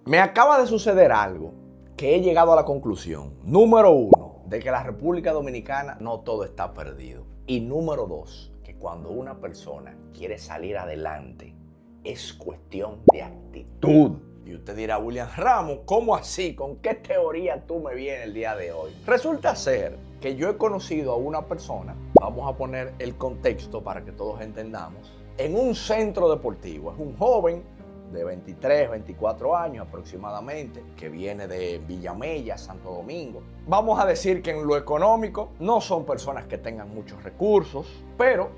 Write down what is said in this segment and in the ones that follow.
Me acaba de suceder algo que he llegado a la conclusión. Número uno, de que la República Dominicana no todo está perdido. Y número dos, que cuando una persona quiere salir adelante, es cuestión de actitud. Y usted dirá, William Ramos, ¿cómo así? ¿Con qué teoría tú me vienes el día de hoy? Resulta ser que yo he conocido a una persona, vamos a poner el contexto para que todos entendamos, en un centro deportivo. Es un joven de 23, 24 años aproximadamente, que viene de Villamella, Santo Domingo. Vamos a decir que en lo económico no son personas que tengan muchos recursos, pero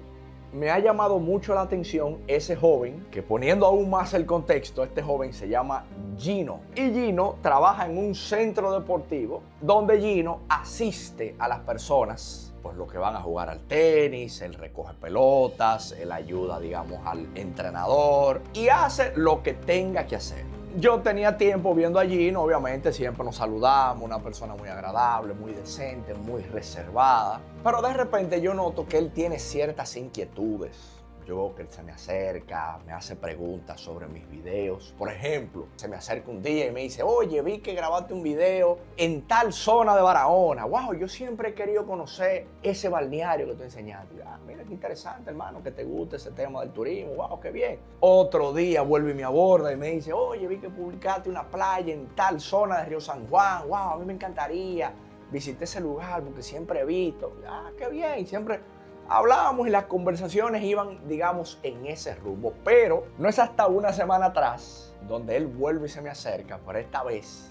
me ha llamado mucho la atención ese joven, que poniendo aún más el contexto, este joven se llama Gino. Y Gino trabaja en un centro deportivo donde Gino asiste a las personas, pues los que van a jugar al tenis, él recoge pelotas, él ayuda, digamos, al entrenador y hace lo que tenga que hacer. Yo tenía tiempo viendo a Gino, obviamente siempre nos saludamos, una persona muy agradable, muy decente, muy reservada. Pero de repente yo noto que él tiene ciertas inquietudes. Yo veo que él se me acerca, me hace preguntas sobre mis videos. Por ejemplo, se me acerca un día y me dice, oye, vi que grabaste un video en tal zona de Barahona. Wow, yo siempre he querido conocer ese balneario que tú enseñaste. Mira qué interesante, hermano, que te guste ese tema del turismo. Wow, qué bien. Otro día vuelve y me aborda y me dice, oye, vi que publicaste una playa en tal zona de Río San Juan. Wow, a mí me encantaría. Visité ese lugar porque siempre he visto. Qué bien, siempre hablábamos y las conversaciones iban, digamos, en ese rumbo. Pero no es hasta una semana atrás donde él vuelve y se me acerca, pero esta vez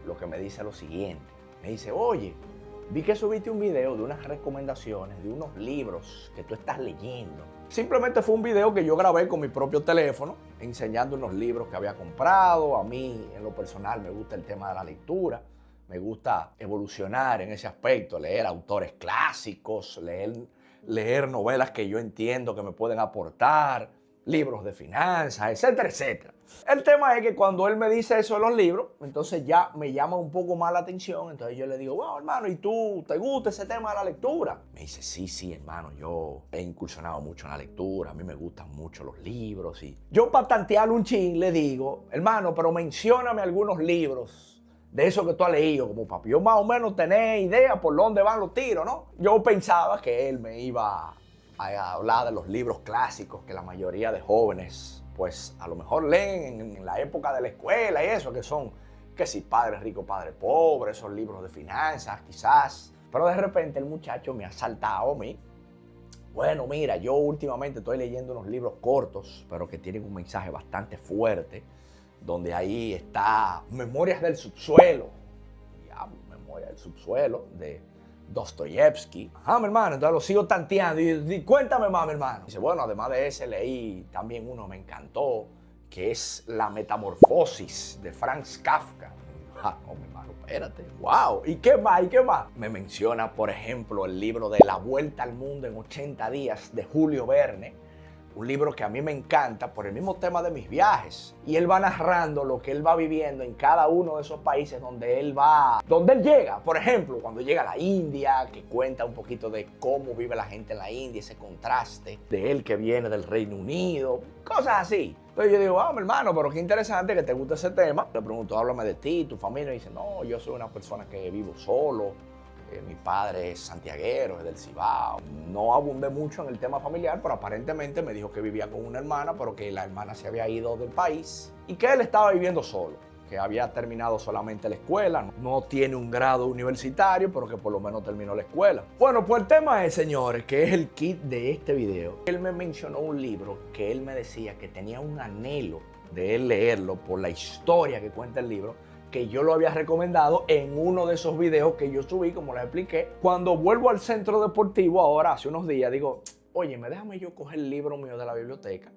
lo que me dice es lo siguiente. Me dice, oye, vi que subiste un video de unas recomendaciones de unos libros que tú estás leyendo. Simplemente fue un video que yo grabé con mi propio teléfono, enseñando unos libros que había comprado. A mí, en lo personal, me gusta el tema de la lectura. Me gusta evolucionar en ese aspecto, leer autores clásicos, leer novelas que yo entiendo que me pueden aportar, libros de finanzas, etcétera, etcétera. El tema es que cuando él me dice eso de los libros, entonces ya me llama un poco más la atención. Entonces yo le digo, wow, hermano, ¿y tú te gusta ese tema de la lectura? Me dice, sí, hermano, yo he incursionado mucho en la lectura, a mí me gustan mucho los libros. Y yo, para tantearle un chin, le digo, hermano, pero mencióname algunos libros de eso que tú has leído, como para yo más o menos tener idea por dónde van los tiros, ¿no? Yo pensaba que él me iba a hablar de los libros clásicos que la mayoría de jóvenes, pues a lo mejor leen en la época de la escuela y eso, que son, que si Padre Rico, Padre Pobre, esos libros de finanzas, quizás. Pero de repente el muchacho me ha saltado a mí. Bueno, mira, yo últimamente estoy leyendo unos libros cortos, pero que tienen un mensaje bastante fuerte, donde ahí está Memorias del Subsuelo. Memorias del Subsuelo, de Dostoyevsky. Mi hermano, entonces lo sigo tanteando. Y cuéntame más, mi hermano. Dice, bueno, además de ese, leí también uno me encantó, que es La Metamorfosis, de Franz Kafka. No, mi hermano, espérate. Wow. ¿Y qué más? ¿Y qué más? Me menciona, por ejemplo, el libro de La Vuelta al Mundo en 80 días, de Julio Verne. Un libro que a mí me encanta por el mismo tema de mis viajes. Y él va narrando lo que él va viviendo en cada uno de esos países donde él va, donde él llega. Por ejemplo, cuando llega a la India, que cuenta un poquito de cómo vive la gente en la India, ese contraste de él que viene del Reino Unido, cosas así. Entonces yo digo, mi hermano, pero qué interesante que te guste ese tema. Le pregunto, háblame de ti, tu familia. Y dice, no, yo soy una persona que vivo solo. Mi padre es santiaguero, es del Cibao. No abundé mucho en el tema familiar, pero aparentemente me dijo que vivía con una hermana, pero que la hermana se había ido del país y que él estaba viviendo solo, que había terminado solamente la escuela, no tiene un grado universitario, pero que por lo menos terminó la escuela. Bueno, pues el tema es, señores, que es el kit de este video. Él me mencionó un libro que él me decía que tenía un anhelo de él leerlo por la historia que cuenta el libro, que yo lo había recomendado en uno de esos videos que yo subí, como les expliqué. Cuando vuelvo al centro deportivo ahora, hace unos días, digo, oye, déjame yo coger el libro mío de la biblioteca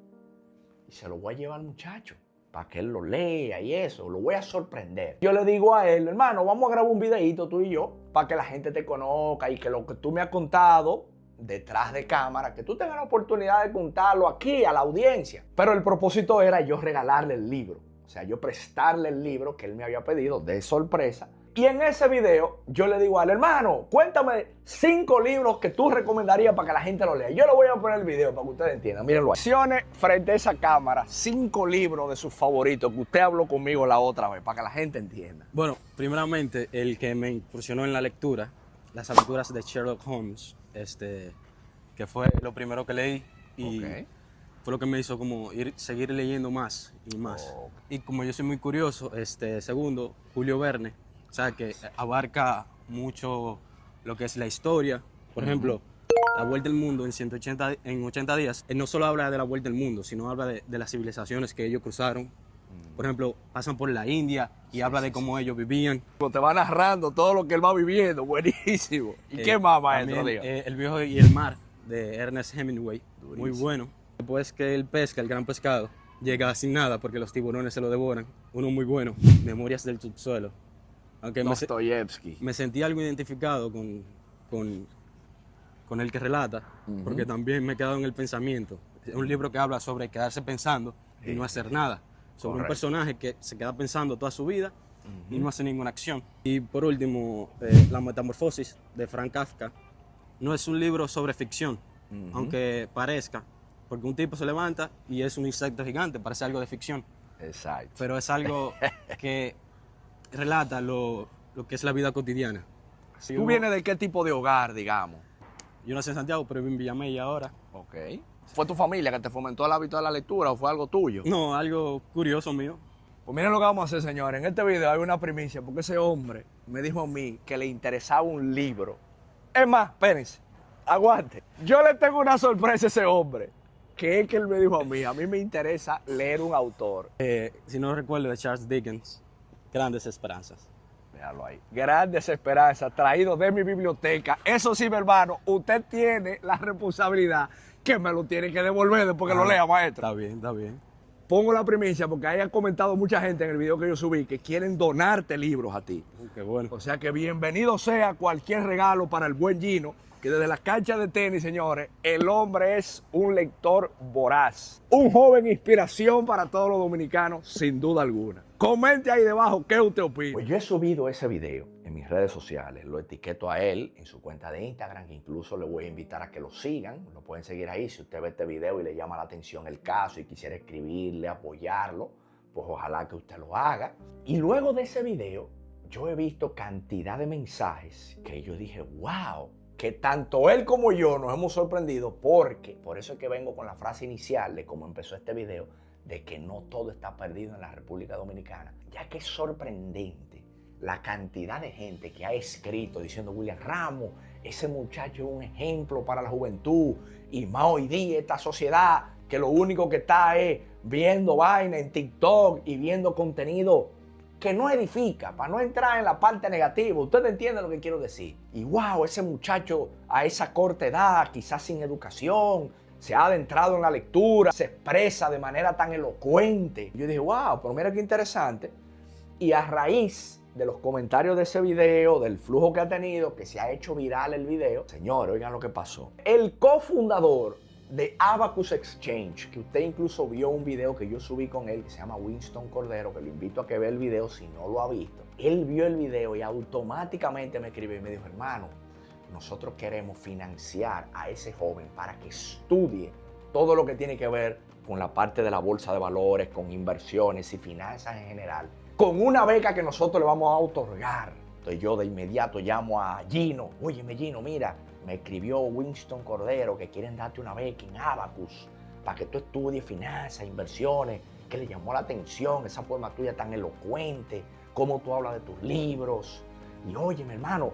y se lo voy a llevar al muchacho para que él lo lea y eso, lo voy a sorprender. Yo le digo a él, hermano, vamos a grabar un videito tú y yo para que la gente te conozca y que lo que tú me has contado detrás de cámara, que tú tengas la oportunidad de contarlo aquí a la audiencia. Pero el propósito era yo regalarle el libro. O sea, yo prestarle el libro que él me había pedido de sorpresa Y en ese video yo le digo al hermano, cuéntame 5 libros que tú recomendarías para que la gente lo lea. Yo le voy a poner el video para que ustedes entiendan. Mírenlo ahí. Acciones frente a esa cámara, 5 libros de sus favoritos que usted habló conmigo la otra vez, para que la gente entienda. Bueno, primeramente, el que me incursionó en la lectura, las aventuras de Sherlock Holmes, que fue lo primero que leí y fue lo que me hizo como seguir leyendo más y más. Y como yo soy muy curioso, segundo, Julio Verne, o sea, que abarca mucho lo que es la historia. Por ejemplo, La Vuelta al Mundo en 80 días. Él no solo habla de la Vuelta al Mundo, sino habla de las civilizaciones que ellos cruzaron. Por ejemplo, pasan por la India y habla de cómo ellos vivían. Te va narrando todo lo que él va viviendo, buenísimo. ¿Y qué más, maestro? También, El viejo y el mar, de Ernest Hemingway, muy bueno. Después que él pesca, el gran pescado, llega sin nada porque los tiburones se lo devoran. Uno muy bueno, Memorias del subsuelo. Aunque me sentí algo identificado con el que relata, porque también me he quedado en el pensamiento. Es un libro que habla sobre quedarse pensando y no hacer nada. Sobre un personaje que se queda pensando toda su vida y no hace ninguna acción. Y por último, La Metamorfosis, de Frank Kafka. No es un libro sobre ficción, aunque parezca, porque un tipo se levanta y es un insecto gigante, parece algo de ficción. Exacto. Pero es algo que relata lo que es la vida cotidiana. ¿Tú vienes de qué tipo de hogar, digamos? Yo nací en Santiago, pero vivo en Villamella ahora. Ok. ¿Fue tu familia que te fomentó el hábito de la lectura o fue algo tuyo? No, algo curioso mío. Pues miren lo que vamos a hacer, señores. En este video hay una primicia porque ese hombre me dijo a mí que le interesaba un libro. Es más, espérense, aguante. Yo le tengo una sorpresa a ese hombre. Que es que él me dijo a mí me interesa leer un autor. Si no recuerdo, de Charles Dickens, Grandes Esperanzas. Déjalo ahí. Grandes Esperanzas, traído de mi biblioteca. Eso sí, mi hermano, usted tiene la responsabilidad que me lo tiene que devolver después que lo lea, maestro. Está bien, está bien. Pongo la primicia porque ahí han comentado mucha gente en el video que yo subí que quieren donarte libros a ti. Qué bueno. O sea que bienvenido sea cualquier regalo para el buen Gino, que desde las canchas de tenis, señores, el hombre es un lector voraz. Un joven inspiración para todos los dominicanos, sin duda alguna. Comente ahí debajo qué usted opina. Pues yo he subido ese video en mis redes sociales, lo etiqueto a él en su cuenta de Instagram, que incluso le voy a invitar a que lo sigan, lo pueden seguir ahí. Si usted ve este video y le llama la atención el caso y quisiera escribirle, apoyarlo, pues ojalá que usted lo haga. Y luego de ese video, yo he visto cantidad de mensajes que yo dije, wow, que tanto él como yo nos hemos sorprendido porque, por eso es que vengo con la frase inicial de cómo empezó este video, de que no todo está perdido en la República Dominicana, ya que es sorprendente la cantidad de gente que ha escrito diciendo, William Ramos, ese muchacho es un ejemplo para la juventud, y más hoy día esta sociedad que lo único que está es viendo vaina en TikTok y viendo contenido que no edifica, para no entrar en la parte negativa. Usted entiende lo que quiero decir. Y wow, ese muchacho a esa corta edad, quizás sin educación, se ha adentrado en la lectura, se expresa de manera tan elocuente. Yo dije, wow, pero mira qué interesante. Y a raíz de los comentarios de ese video, del flujo que ha tenido, que se ha hecho viral el video, señores, oigan lo que pasó. El cofundador de Abacus Exchange, que usted incluso vio un video que yo subí con él, que se llama Winston Cordero, que lo invito a que vea el video si no lo ha visto. Él vio el video y automáticamente me escribió y me dijo, hermano, nosotros queremos financiar a ese joven para que estudie todo lo que tiene que ver con la parte de la bolsa de valores, con inversiones y finanzas en general, con una beca que nosotros le vamos a otorgar. Entonces yo de inmediato llamo a Gino. Óyeme, Gino, mira, me escribió Winston Cordero que quieren darte una beca en Abacus para que tú estudies finanzas, inversiones, que le llamó la atención esa forma tuya tan elocuente, cómo tú hablas de tus libros. Y óyeme, hermano,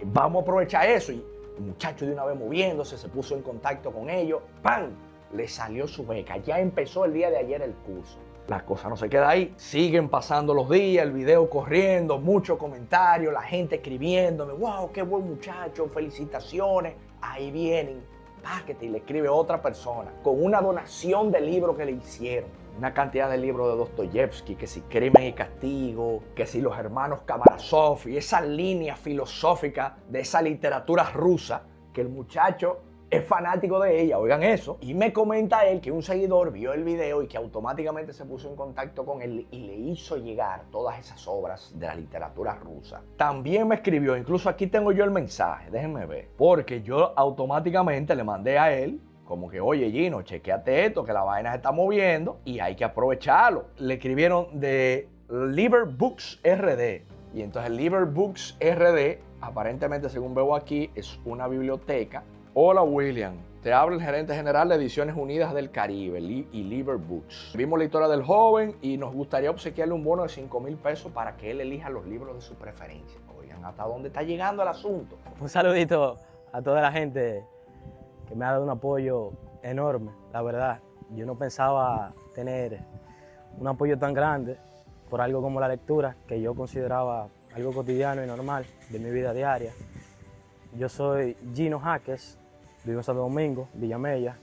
vamos a aprovechar eso. Y el muchacho de una vez moviéndose, se puso en contacto con ellos. ¡Pam! Le salió su beca. Ya empezó el día de ayer el curso. La cosa no se queda ahí. Siguen pasando los días, el video corriendo, muchos comentarios, la gente escribiéndome. ¡Wow! ¡Qué buen muchacho! ¡Felicitaciones! Ahí vienen, páquete, y le escribe otra persona con una donación de libros que le hicieron. Una cantidad de libros de Dostoyevsky, que si Crimen y Castigo, que si los hermanos Kamarasov, y esa línea filosófica de esa literatura rusa, que el muchacho es fanático de ella, oigan eso. Y me comenta él que un seguidor vio el video y que automáticamente se puso en contacto con él y le hizo llegar todas esas obras de la literatura rusa. También me escribió, incluso aquí tengo yo el mensaje, déjenme ver, porque yo automáticamente le mandé a él como que, oye Gino, chequeate esto, que la vaina se está moviendo y hay que aprovecharlo. Le escribieron de Liber Books RD. Y entonces Liber Books RD, aparentemente según veo aquí, es una biblioteca. Hola William, te habla el gerente general de Ediciones Unidas del Caribe y Liber Books. Vimos la historia del joven y nos gustaría obsequiarle un bono de 5,000 pesos para que él elija los libros de su preferencia. Oigan, ¿hasta dónde está llegando el asunto? Un saludito a toda la gente que me ha dado un apoyo enorme, la verdad. Yo no pensaba tener un apoyo tan grande por algo como la lectura, que yo consideraba algo cotidiano y normal de mi vida diaria. Yo soy Gino Jaques, vivo en Santo Domingo, Villamella,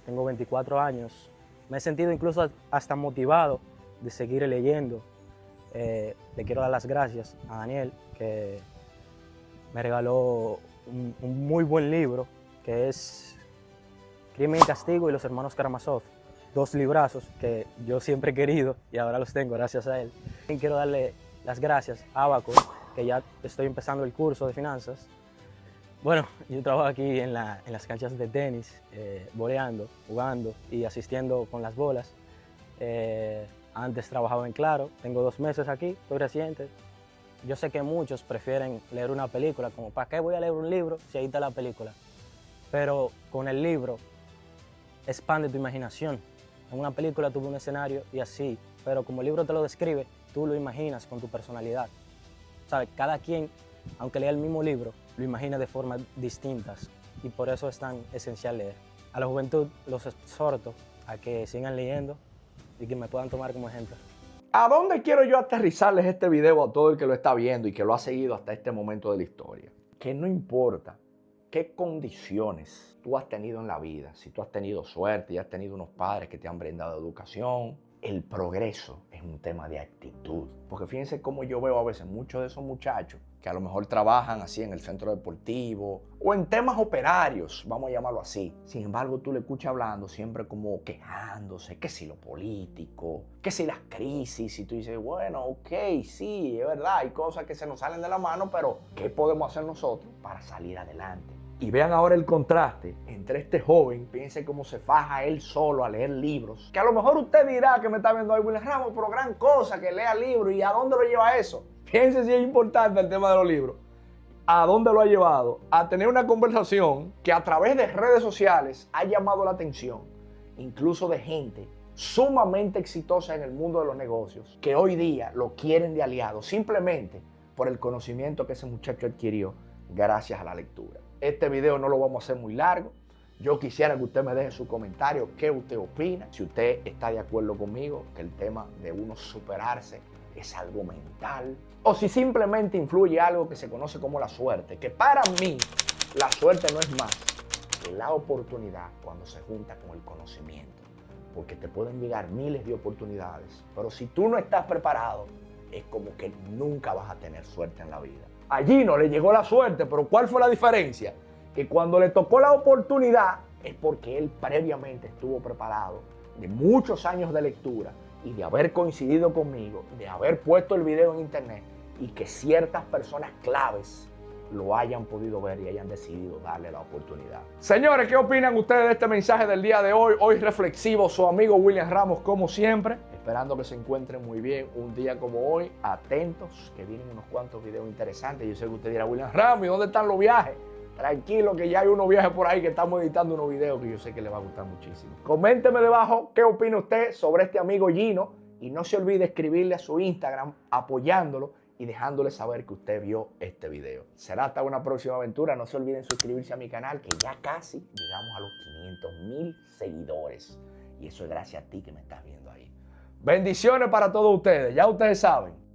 tengo 24 años. Me he sentido incluso hasta motivado de seguir leyendo. Le quiero dar las gracias a Daniel, que me regaló un muy buen libro, que es Crimen y Castigo y Los Hermanos Karamazov. 2 librazos que yo siempre he querido y ahora los tengo gracias a él. Y quiero darle las gracias a Abacus, que ya estoy empezando el curso de finanzas. Bueno, yo trabajo aquí en las canchas de tenis, voleando, jugando y asistiendo con las bolas. Antes trabajaba en Claro, tengo 2 meses aquí, estoy reciente. Yo sé que muchos prefieren leer una película, como ¿para qué voy a leer un libro si ahí está la película? Pero con el libro expande tu imaginación. En una película tuve un escenario y así, pero como el libro te lo describe, tú lo imaginas con tu personalidad. ¿Sabes? Cada quien, aunque lea el mismo libro, lo imagina de formas distintas y por eso es tan esencial leer. A la juventud los exhorto a que sigan leyendo y que me puedan tomar como ejemplo. ¿A dónde quiero yo aterrizarles este video a todo el que lo está viendo y que lo ha seguido hasta este momento de la historia? Que no importa qué condiciones tú has tenido en la vida, si tú has tenido suerte y has tenido unos padres que te han brindado educación, el progreso es un tema de actitud. Porque fíjense cómo yo veo a veces muchos de esos muchachos que a lo mejor trabajan así en el centro deportivo o en temas operarios, vamos a llamarlo así. Sin embargo, tú le escuchas hablando siempre como quejándose, que si lo político, que si las crisis, y tú dices, bueno, ok, sí, es verdad, hay cosas que se nos salen de la mano, pero ¿qué podemos hacer nosotros para salir adelante? Y vean ahora el contraste entre este joven, piense cómo se faja él solo a leer libros, que a lo mejor usted dirá que me está viendo ahí, William Ramos, pero gran cosa que lea libros, ¿y a dónde lo lleva eso? Fíjense si es importante el tema de los libros. ¿A dónde lo ha llevado? A tener una conversación que a través de redes sociales ha llamado la atención, incluso de gente sumamente exitosa en el mundo de los negocios, que hoy día lo quieren de aliado, simplemente por el conocimiento que ese muchacho adquirió gracias a la lectura. Este video no lo vamos a hacer muy largo. Yo quisiera que usted me deje su comentario, qué usted opina, si usted está de acuerdo conmigo, que el tema de uno superarse es algo mental, o si simplemente influye algo que se conoce como la suerte, que para mí la suerte no es más que la oportunidad cuando se junta con el conocimiento, porque te pueden llegar miles de oportunidades, pero si tú no estás preparado, es como que nunca vas a tener suerte en la vida. A Gino le llegó la suerte, pero ¿cuál fue la diferencia? Que cuando le tocó la oportunidad es porque él previamente estuvo preparado de muchos años de lectura y de haber coincidido conmigo, de haber puesto el video en internet y que ciertas personas claves lo hayan podido ver y hayan decidido darle la oportunidad. Señores, ¿qué opinan ustedes de este mensaje del día de hoy? Hoy reflexivo, su amigo William Ramos, como siempre. Esperando que se encuentren muy bien un día como hoy. Atentos, que vienen unos cuantos videos interesantes. Yo sé que usted dirá, William Ramos, ¿y dónde están los viajes? Tranquilo, que ya hay unos viajes por ahí que estamos editando unos videos que yo sé que les va a gustar muchísimo. Coménteme debajo qué opina usted sobre este amigo Gino. Y no se olvide escribirle a su Instagram apoyándolo y dejándole saber que usted vio este video. Será hasta una próxima aventura. No se olviden suscribirse a mi canal, que ya casi llegamos a los 500,000 seguidores. Y eso es gracias a ti que me estás viendo ahí. Bendiciones para todos ustedes. Ya ustedes saben.